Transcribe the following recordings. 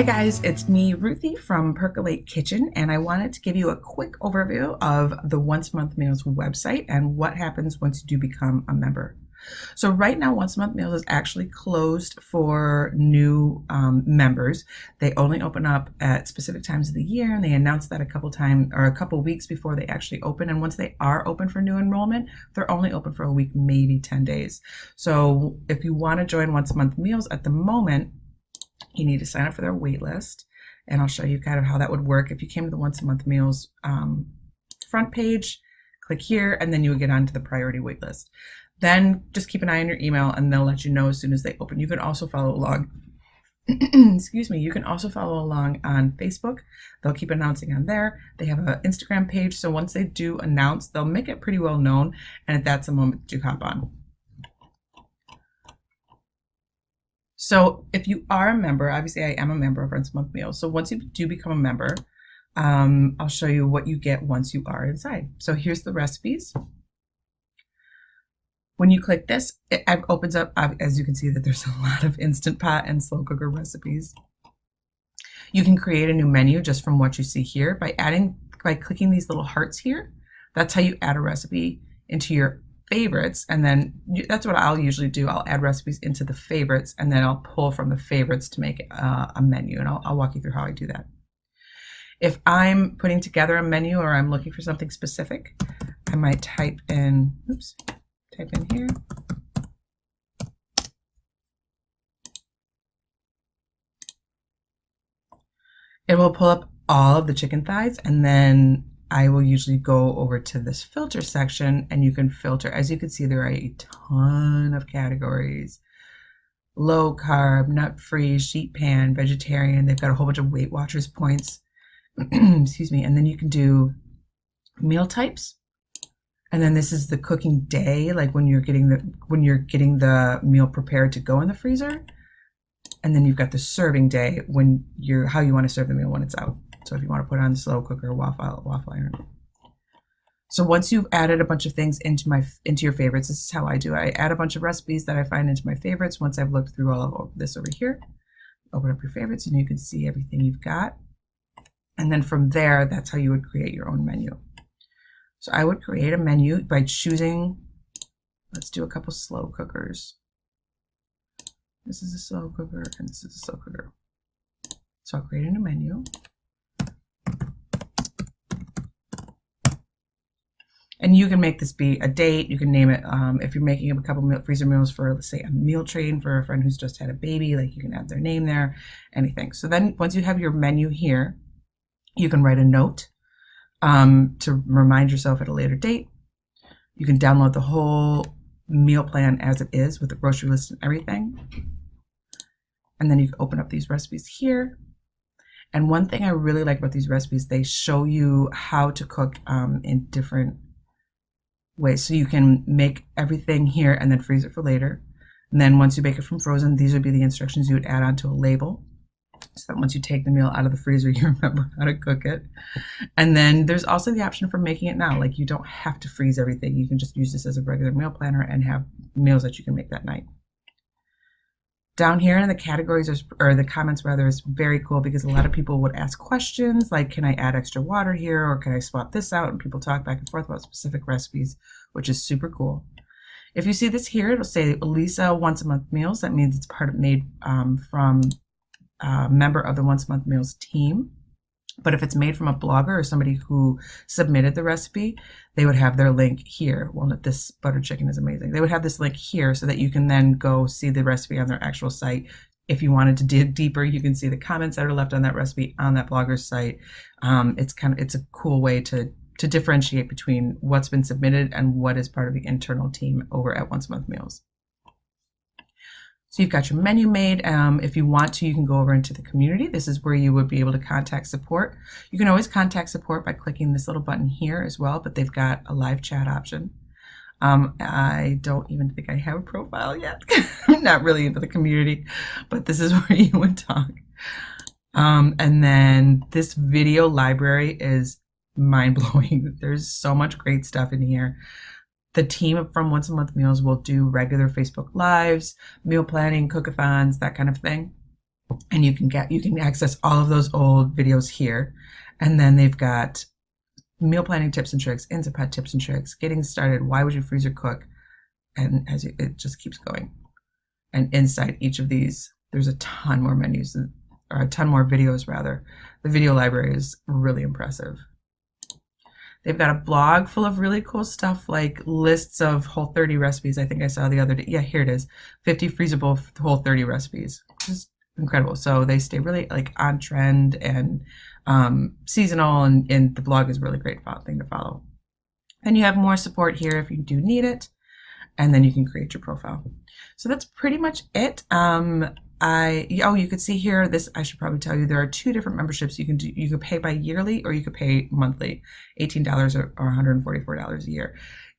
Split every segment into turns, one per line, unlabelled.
Hi guys, it's me, Ruthie from Percolate Kitchen, and I wanted to give you a quick overview of the Once a Month Meals website and what happens once you do become a member. So right now, Once a Month Meals is actually closed for new members. They only open up at specific times of the year, and they announce that a couple weeks before they actually open. And once they are open for new enrollment, they're only open for a week, maybe 10 days. So if you want to join Once a Month Meals at the moment, you need to sign up for their wait list, and I'll show you kind of how that would work. If you came to the Once a Month Meals front page, click here, and then you would get onto the priority wait list. Then just keep an eye on your email, and they'll let you know as soon as they open. You can also follow along. Excuse me. You can also follow along on Facebook. They'll keep announcing on there. They have an Instagram page, so once they do announce, they'll make it pretty well known, and that's the moment that you hop on. So if you are a member, obviously I am a member of Once a Month Meals. So once you do become a member, I'll show you what you get once you are inside. So here's the recipes. When you click this, it opens up, as you can see, that there's a lot of Instant Pot and slow cooker recipes. You can create a new menu just from what you see here by clicking these little hearts here. That's how you add a recipe into your favorites, and then that's what I'll usually do. I'll add recipes into the favorites, and then I'll pull from the favorites to make a menu, and I'll walk you through how I do that. If I'm putting together a menu or I'm looking for something specific, I might type in here. It will pull up all of the chicken thighs, and then I will usually go over to this filter section, and you can filter. As you can see, there are a ton of categories: low carb, nut free, sheet pan, vegetarian. They've got a whole bunch of Weight Watchers points. Excuse me. And then you can do meal types. And then this is the cooking day, like when you're getting the meal prepared to go in the freezer. And then you've got the serving day, how you want to serve the meal when it's out. So if you want to put it on the slow cooker or waffle iron. So once you've added a bunch of things into your favorites, this is how I do it. I add a bunch of recipes that I find into my favorites. Once I've looked through all of this over here, open up your favorites, and you can see everything you've got. And then from there, that's how you would create your own menu. So I would create a menu by choosing, let's do a couple slow cookers. This is a slow cooker, and this is a slow cooker. So I'll create a new menu. And you can make this be a date. You can name it, if you're making a couple freezer meals for, let's say, a meal train for a friend who's just had a baby, like you can add their name there, anything. So then once you have your menu here, you can write a note to remind yourself at a later date. You can download the whole meal plan as it is with the grocery list and everything. And then you can open up these recipes here. And one thing I really like about these recipes, they show you how to cook in different ways. So you can make everything here and then freeze it for later. And then once you bake it from frozen, these would be the instructions you would add onto a label, so that once you take the meal out of the freezer, you remember how to cook it. And then there's also the option for making it now. Like, you don't have to freeze everything. You can just use this as a regular meal planner and have meals that you can make that night. Down here in the categories, or the comments rather, is very cool because a lot of people would ask questions like, can I add extra water here, or can I swap this out? And people talk back and forth about specific recipes, which is super cool. If you see this here, it'll say Lisa Once a Month Meals. That means it's made from a member of the Once a Month Meals team. But if it's made from a blogger or somebody who submitted the recipe, they would have their link here. Well, this butter chicken is amazing. They would have this link here so that you can then go see the recipe on their actual site. If you wanted to dig deeper, you can see the comments that are left on that recipe on that blogger's site. It's a cool way to differentiate between what's been submitted and what is part of the internal team over at Once a Month Meals. So you've got your menu made. If you want to, you can go over into the community. This is where you would be able to contact support. You can always contact support by clicking this little button here as well, but they've got a live chat option. I don't even think I have a profile yet. I'm not really into the community, but this is where you would talk. And then this video library is mind-blowing. There's so much great stuff in here. The team from Once a Month Meals will do regular Facebook Lives, meal planning, cook-a-thons, that kind of thing. And you can access all of those old videos here. And then they've got meal planning tips and tricks, Instapot tips and tricks, getting started, why would you freezer cook, and it just keeps going. And inside each of these, there's a ton more menus, or a ton more videos rather. The video library is really impressive. They've got a blog full of really cool stuff, like lists of Whole30 recipes. I think I saw the other day. Yeah, here it is. 50 freezable Whole30 recipes. Just incredible. So they stay really like on trend and seasonal, and the blog is a really great thing to follow. Then you have more support here if you do need it, and then you can create your profile. So that's pretty much it. You could see here, this, I should probably tell you, there are 2 different memberships you can do. You could pay by yearly or you could pay monthly, $18 or $144 a year.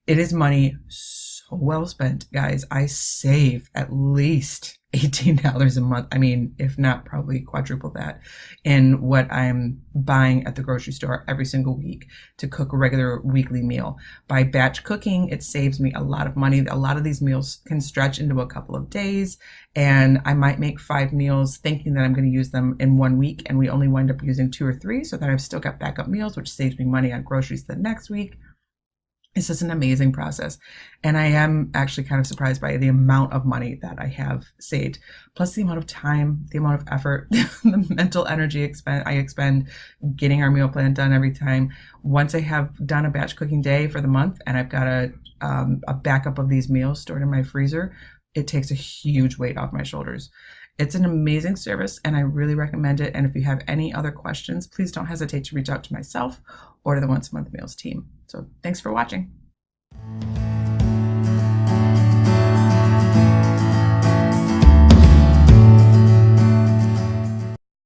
It is money so well spent, guys. I save at least $18 a month. I mean, if not, probably quadruple that in what I'm buying at the grocery store every single week to cook a regular weekly meal. By batch cooking, it saves me a lot of money. A lot of these meals can stretch into a couple of days, and I might make 5 meals thinking that I'm going to use them in 1 week, and we only wind up using 2 or 3, so that I've still got backup meals, which saves me money on groceries the next week. It's just an amazing process. And I am actually kind of surprised by the amount of money that I have saved, plus the amount of time, the amount of effort, the mental energy I expend getting our meal plan done every time. Once I have done a batch cooking day for the month and I've got a backup of these meals stored in my freezer, it takes a huge weight off my shoulders. It's an amazing service and I really recommend it. And if you have any other questions, please don't hesitate to reach out to myself or to the Once a Month Meals team. So thanks for watching.